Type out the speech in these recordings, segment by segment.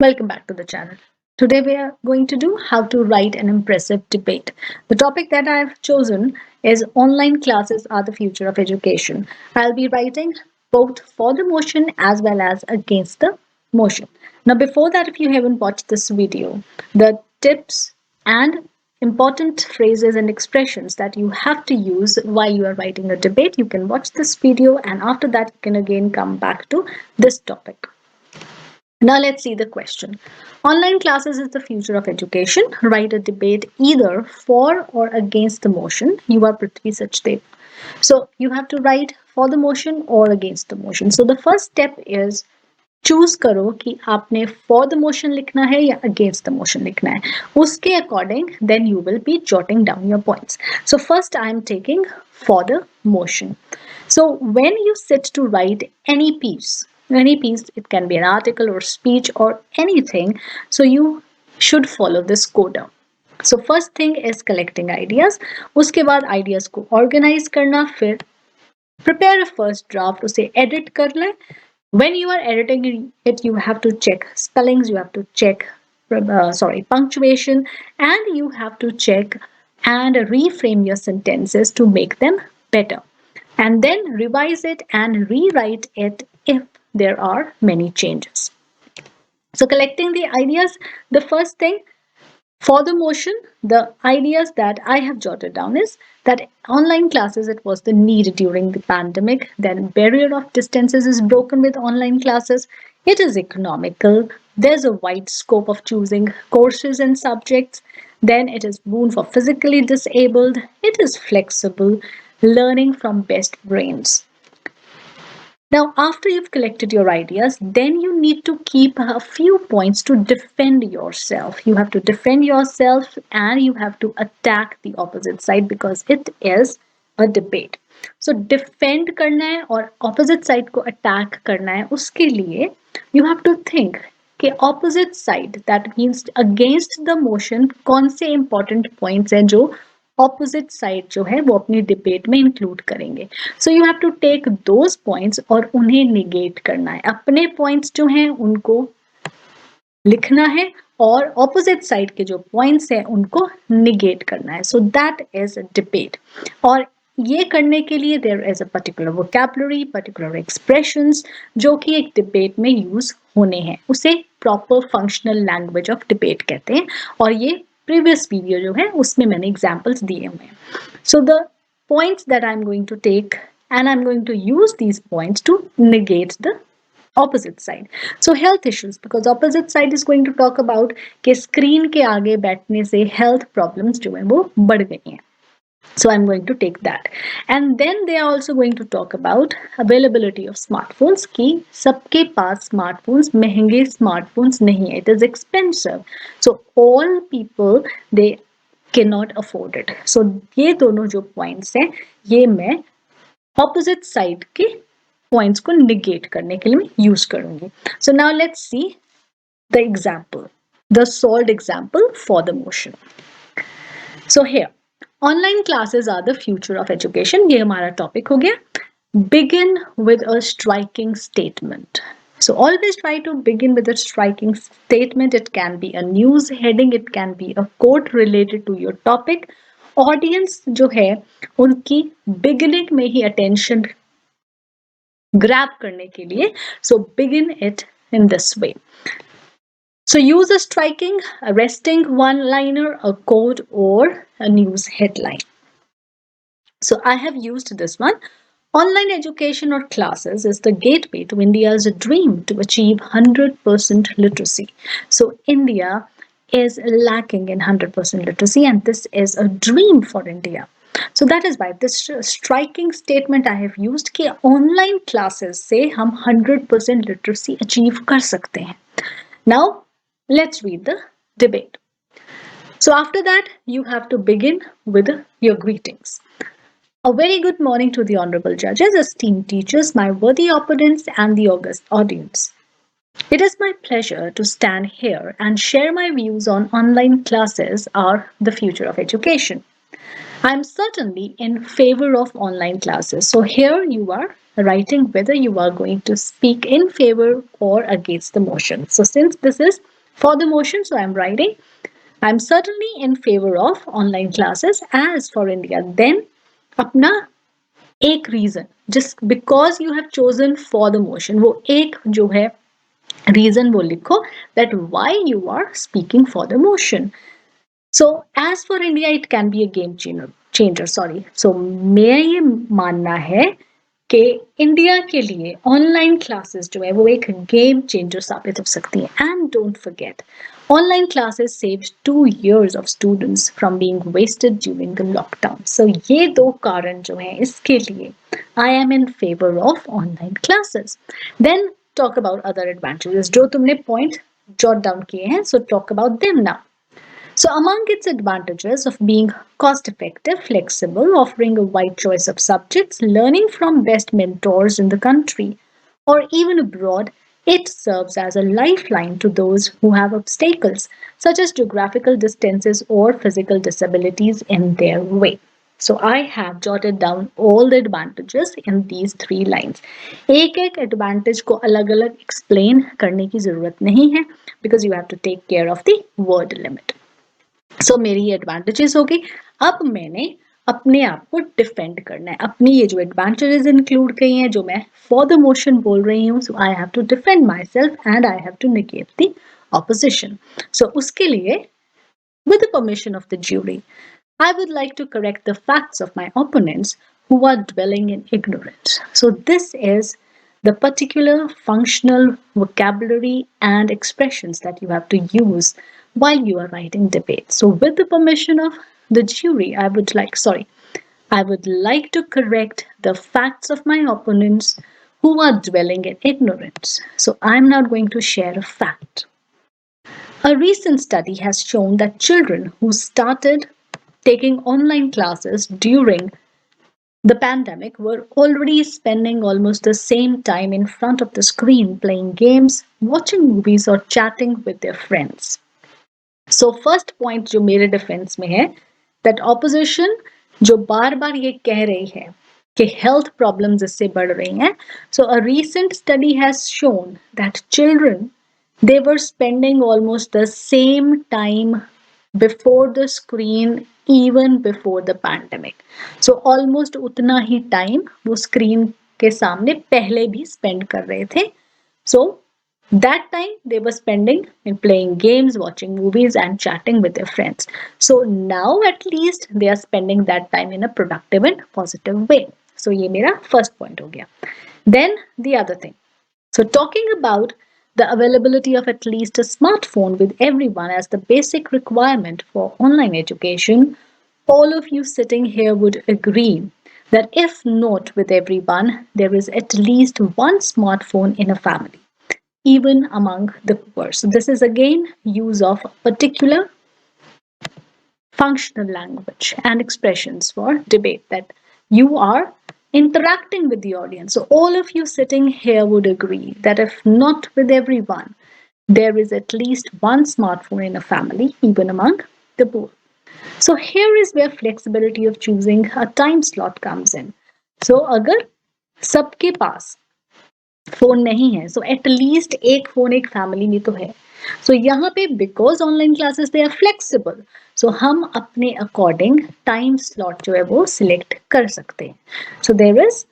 Welcome back to the channel. Today we are going to do how to write an impressive debate. The topic that I have chosen is online classes are the future of education. I'll be writing both for the motion as well as against the motion. Now before that, if you haven't watched this video, the tips and important phrases and expressions that you have to use while you are writing a debate, you can watch this video and after that you can again come back to this topic. Now let's see the question. Online classes is the future of education. Write a debate either for or against the motion. You are Prithvi Sachdev. So you have to write for the motion or against the motion. So the first step is choose करो कि आपने for the motion लिखना है या against the motion लिखना है. उसके according then you will be jotting down your points. So first I am taking for the motion. So when you sit to write any piece, it can be an article or speech or anything, so you should follow this quota. So first thing is collecting ideas. उसके बाद ideas को organize करना, फिर prepare a first draft, उसे edit कर लें. When you are editing it, you have to check spellings, you have to check punctuation, and you have to check and reframe your sentences to make them better. And then revise it and rewrite it if there are many changes. So collecting the ideas, the first thing for the motion, the ideas that I have jotted down is that online classes, it was the need during the pandemic. Then barrier of distances is broken with online classes. It is economical. There's a wide scope of choosing courses and subjects. Then it is boon for physically disabled. It is flexible. Learning from best brains. Now, after you've collected your ideas, then you need to keep a few points to defend yourself. You have to defend yourself and you have to attack the opposite side because it is a debate. So, defend करना है और opposite side को attack करना है. उसके लिए you have to think कि opposite side, that means against the motion, कौन से important points हैं जो ऑपोजिट साइड जो है वो अपनी डिबेट में इंक्लूड करेंगे. So you have to take those points और उन्हें निगेट करना है. अपने पॉइंट्स जो हैं उनको लिखना है और ऑपोजिट साइड के जो पॉइंट्स हैं उनको निगेट करना है. So that is a debate. और ये करने के लिए there is a particular vocabulary, particular expressions जो कि एक डिबेट में यूज होने हैं. उसे proper functional language of debate कहते हैं और ये previous video जो है उसमें मैंने examples दिए हुए हैं. So the points that I'm going to take and I'm going to use these points to negate the opposite side. So health issues, because opposite side is going to talk about कि screen के आगे बैठने से health problems जो है वो बढ़ गई हैं. So I'm going to take that. And then they are also going to talk about availability of smartphones कि सबके पास smartphones, महंगे smartphones नहीं है. It is expensive. So all people, they cannot afford it. So ये दोनों जो points हैं ये मैं opposite side के points को negate करने के लिए use करूँगी. So now let's see the example, the solved example for the motion. So here, online classes are the future of education. ये हमारा topic हो गया. Begin with a striking statement. So always try to begin with a striking statement. It can be a news heading, it can be a quote related to your topic. Audience जो है उनकी beginning में ही attention grab करने के लिए. So begin it in this way. So use a striking, arresting one-liner, a quote, or a news headline. So I have used this one. Online education or classes is the gateway to India's dream to achieve 100% literacy. So India is lacking in 100% literacy and this is a dream for India. So that is why this striking statement I have used कि online classes से हम 100% literacy achieve कर सकते हैं. Now let's read the debate. So after that, you have to begin with your greetings. A very good morning to the honorable judges, esteemed teachers, my worthy opponents, and the august audience. It is my pleasure to stand here and share my views on online classes are the future of education. I am certainly in favor of online classes. So here you are writing whether you are going to speak in favor or against the motion. So since this is For the motion, so I'm writing, I'm certainly in favor of online classes. As for India, then अपना एक reason, just because you have chosen for the motion, वो एक जो है reason वो लिखो that why you are speaking for the motion. So as for India, it can be a game changer. Sorry. So मेरा ये मानना है कि इंडिया के लिए ऑनलाइन क्लासेस जो है वो एक गेम चेंजर साबित हो सकती है. And don't forget, online classes saved 2 years of students from being wasted during the lockdown. So ये दो कारण जो हैं इसके लिए I am in favor of online classes. Then talk about other advantages जो तुमने point jot down किए हैं. So talk about them now. So, among its advantages of being cost effective, flexible, offering a wide choice of subjects, learning from best mentors in the country or even abroad, it serves as a lifeline to those who have obstacles such as geographical distances or physical disabilities in their way. So I have jotted down all the advantages in these 3 lines. एक एक advantage को अलग अलग explain करने की जरूरत नहीं है because you have to take care of the word limit. सो मेरी ये एडवांटेजेस हो गई. अब मैंने अपने आप को डिफेंड करना है. अपनी ये जो एडवांटेजेस इंक्लूड की हैं, जो मैं फॉर द मोशन बोल रही हूँ, so I have to defend myself and I have to negate the opposition. So उसके लिए with the permission of the jury, I would like to correct the facts of my opponents who are dwelling in ignorance. So this is the particular functional vocabulary and expressions that you have to use while you are writing debate. So with the permission of the jury, I would like to correct the facts of my opponents who are dwelling in ignorance. So I'm now going to share a fact. A recent study has shown that children who started taking online classes during the pandemic were already spending almost the same time in front of the screen playing games, watching movies or chatting with their friends. So first point जो मेरे defence में है, that opposition जो बार बार ये कह रही है कि health problems इससे बढ़ रही हैं. So a recent study has shown that children, they were spending almost the same time before the screen even before the pandemic. So almost उतना ही time वो screen के सामने पहले भी spend कर रहे थे. So that time they were spending in playing games, watching movies and chatting with their friends. So now at least they are spending that time in a productive and positive way. So ये मेरा first point हो गया. Then the other thing. So talking about the availability of at least a smartphone with everyone as the basic requirement for online education, all of you sitting here would agree that if not with everyone, there is at least one smartphone in a family, even among the poor. So this is again use of particular functional language and expressions for debate, that you are interacting with the audience. So all of you sitting here would agree that if not with everyone, there is at least one smartphone in a family, even among the poor. So here is where flexibility of choosing a time slot comes in. So अगर सबके पास फोन नहीं है, so at least एक phone एक family में तो है. सो यहाँ पे because online classes they are flexible, so हम अपने अकॉर्डिंग टाइम स्लॉट जो है वो सिलेक्ट कर सकते हैं. So there is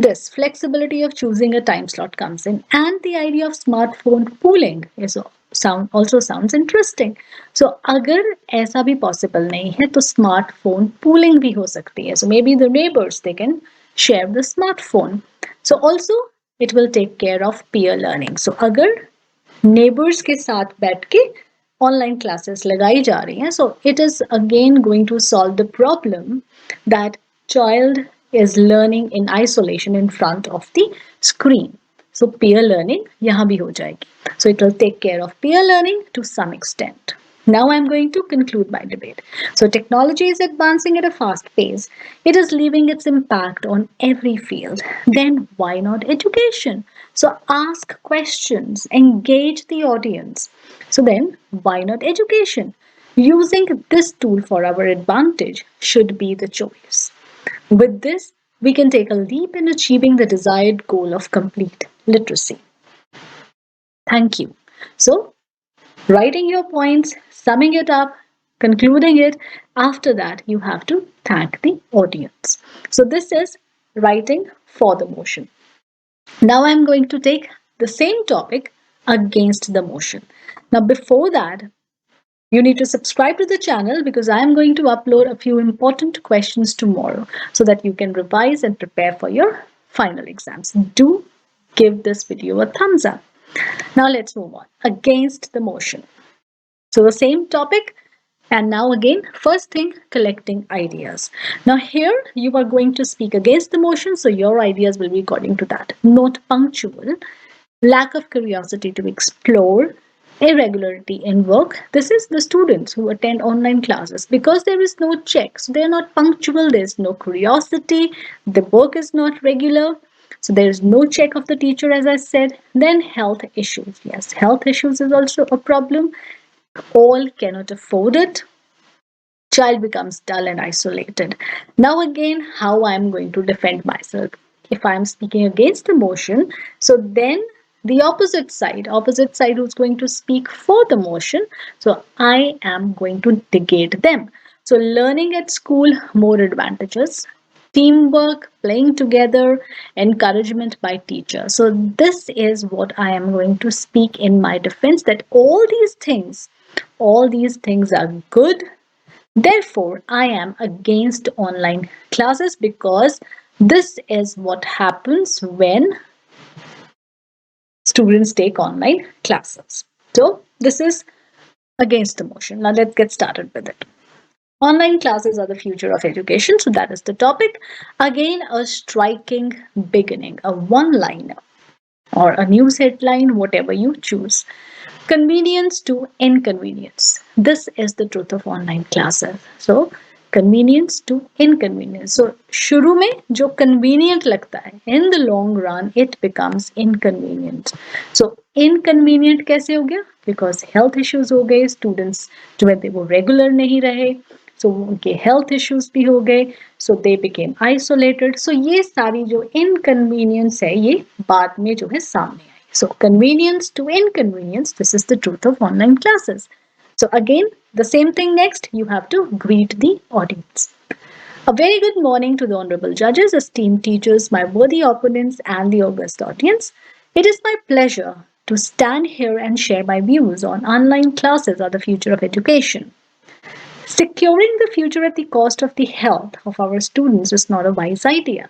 this flexibility of choosing a time slot comes in, and the idea of smartphone pooling is also sounds interesting. So अगर ऐसा भी possible नहीं है तो smartphone pooling भी हो सकती है. So maybe the neighbors, they can share the smartphone. So also it will take care of peer learning. So अगर neighbors के साथ बैठ के online classes लगाई जा रही हैं, so it is again going to solve the problem that child is learning in isolation in front of the screen. So peer learning यहाँ भी हो जाएगी. So it will take care of peer learning to some extent. Now I'm going to conclude my debate. So technology is advancing at a fast pace. It is leaving its impact on every field. Then why not education? So ask questions, engage the audience. So then why not education? Using this tool for our advantage should be the choice. With this, we can take a leap in achieving the desired goal of complete literacy. Thank you. So, writing your points, summing it up, concluding it. After that, you have to thank the audience. So, this is writing for the motion. Now, I'm going to take the same topic against the motion. Now, before that, you need to subscribe to the channel because I am going to upload a few important questions tomorrow so that you can revise and prepare for your final exams. Do give this video a thumbs up. Now let's move on. Against the motion. So the same topic, and now again, first thing, collecting ideas. Now here you are going to speak against the motion, so your ideas will be according to that. Not punctual, lack of curiosity to explore, irregularity in work. This is the students who attend online classes because there is no check. So they are not punctual, there is no curiosity, the work is not regular. So there is no check of the teacher, as I said. Then health issues. Yes, health issues is also a problem. All cannot afford it. Child becomes dull and isolated. Now again, how I am going to defend myself. If I am speaking against emotion, so then the opposite side who's going to speak for the motion, so I am going to negate them. So learning at school, more advantages. Teamwork, playing together, encouragement by teacher. So this is what I am going to speak in my defense, that all these things are good. Therefore, I am against online classes because this is what happens when students take online classes. So, this is against the motion. Now, let's get started with it. Online classes are the future of education. So, that is the topic. Again, a striking beginning, a one-liner or a news headline, whatever you choose. Convenience to inconvenience. This is the truth of online classes. So, convenience to inconvenience. So, शुरू में जो convenient लगता है, in the long run, it becomes inconvenient. So, inconvenient कैसे हो गया? Because health issues हो गए, students जो है वो regular नहीं रहे, so उनके health issues भी हो गए, so they became isolated. So, ये सारी जो inconvenience है, ये बाद में जो है सामने आई. So, convenience to inconvenience, this is the truth of online classes. So, again, the same thing next, you have to greet the audience. A very good morning to the honorable judges, esteemed teachers, my worthy opponents, and the august audience. It is my pleasure to stand here and share my views on online classes are the future of education. Securing the future at the cost of the health of our students is not a wise idea.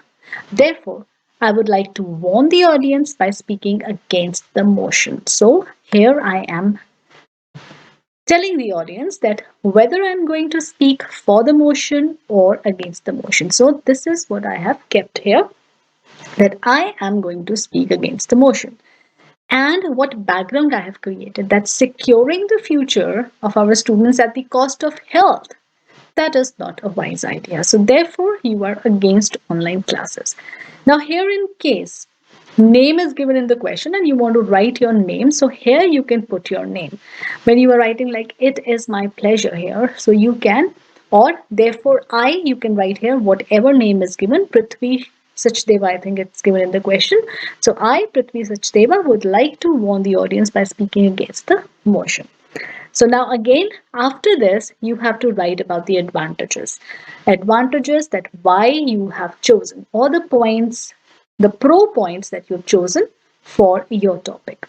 Therefore, I would like to warn the audience by speaking against the motion. So, here I am telling the audience that whether I'm going to speak for the motion or against the motion. So, this is what I have kept here, that I am going to speak against the motion. And what background I have created, that securing the future of our students at the cost of health, that is not a wise idea. So therefore, you are against online classes. Now here in case name is given in the question and you want to write your name, so here you can put your name. When you are writing like it is my pleasure here, so you can, or therefore you can write here whatever name is given. Prithvi Sachdeva, I think it's given in the question. So I, Prithvi Sachdeva, would like to warn the audience by speaking against the motion. So now again, after this, you have to write about the advantages. Advantages, that why you have chosen, or the points, the pro points that you've chosen for your topic.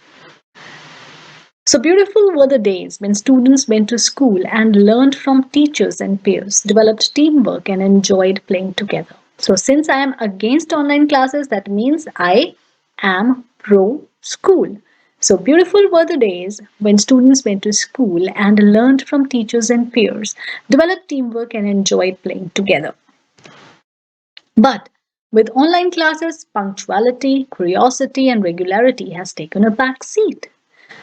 So beautiful were the days when students went to school and learned from teachers and peers, developed teamwork and enjoyed playing together. So since I am against online classes, that means I am pro school. So beautiful were the days when students went to school and learned from teachers and peers, developed teamwork and enjoyed playing together. But with online classes, punctuality, curiosity and regularity has taken a back seat.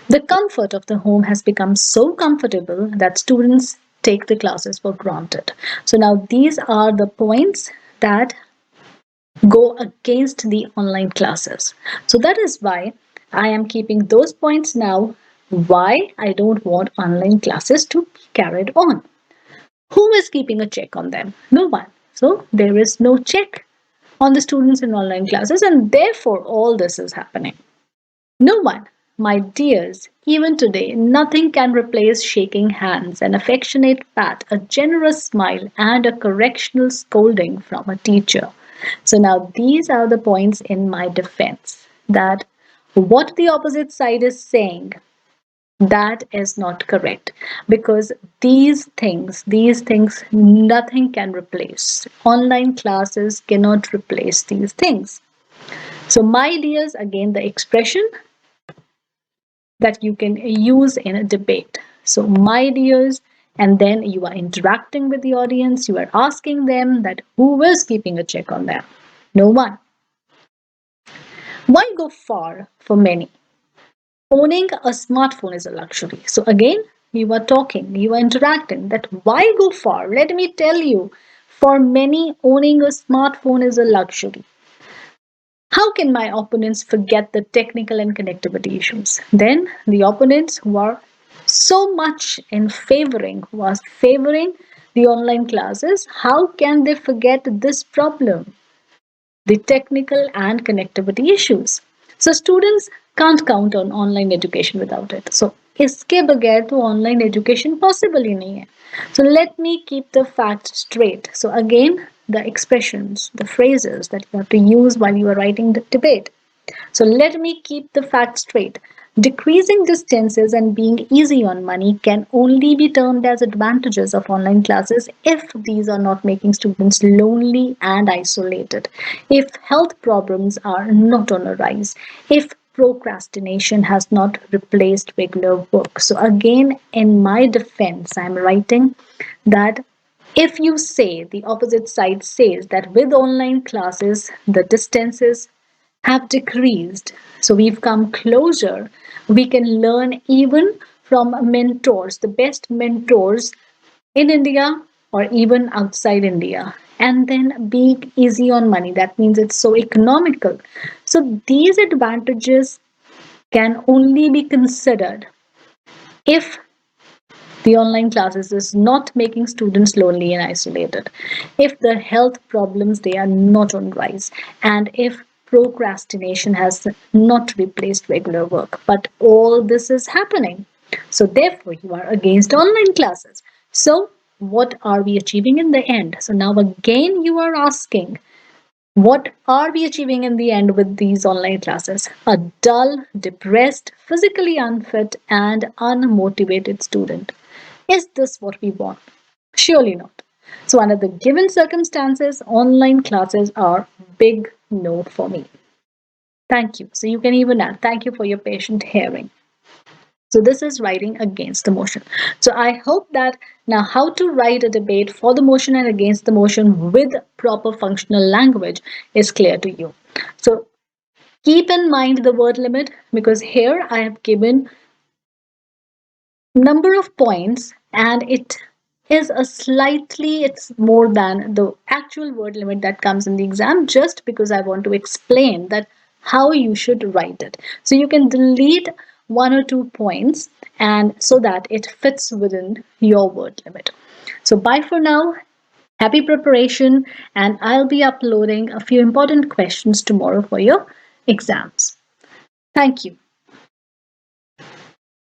The comfort of the home has become so comfortable that students take the classes for granted. So now these are the points that go against the online classes. So that is why I am keeping those points now, why I don't want online classes to be carried on. Who is keeping a check on them? No one. So there is no check on the students in online classes, and therefore all this is happening. No one. my dears, even today, nothing can replace shaking hands, an affectionate pat, a generous smile, and a correctional scolding from a teacher. So, now these are the points in my defense that what the opposite side is saying, that is not correct, because these things nothing can replace. Online classes cannot replace these things. So, my dears, again, the expression that you can use in a debate. So, my dears, and then you are interacting with the audience, you are asking them that who is keeping a check on them? No one. Why go far for many? Owning a smartphone is a luxury. So, again, you are talking, you are interacting. That why go far? Let me tell you, for many, owning a smartphone is a luxury. How can my opponents forget the technical and connectivity issues? Then the opponents who are so much who are favoring the online classes, how can they forget this problem? The technical and connectivity issues. So students can't count on online education without it. So इसके बगैर तो online education possible ही नहीं है. So let me keep the facts straight. So again, the expressions, the phrases that you have to use while you are writing the debate. So let me keep the facts straight. Decreasing distances and being easy on money can only be termed as advantages of online classes if these are not making students lonely and isolated, if health problems are not on a rise, if procrastination has not replaced regular work. So, again, in my defense, I'm writing that if you say the opposite side says that with online classes, the distances have decreased. So we've come closer. We can learn even from mentors, the best mentors in India or even outside India. And then being easy on money. That means it's so economical. So these advantages can only be considered if the online classes is not making students lonely and isolated, if the health problems they are not on rise, and if procrastination has not replaced regular work, but all this is happening, so therefore you are against online classes. So what are we achieving in the end? So now again you are asking, what are we achieving in the end with these online classes? A dull, depressed, physically unfit, and unmotivated student. Is this what we want? Surely not. So, under the given circumstances, online classes are big no for me. Thank you. So, you can even add, thank you for your patient hearing. So, this is writing against the motion. So, I hope that now how to write a debate for the motion and against the motion with proper functional language is clear to you. So, keep in mind the word limit, because here I have given number of points and it's more than the actual word limit that comes in the exam, just because I want to explain that how you should write it. So you can delete 1 or 2 points and so that it fits within your word limit. So bye for now. Happy preparation, and I'll be uploading a few important questions tomorrow for your exams. Thank you.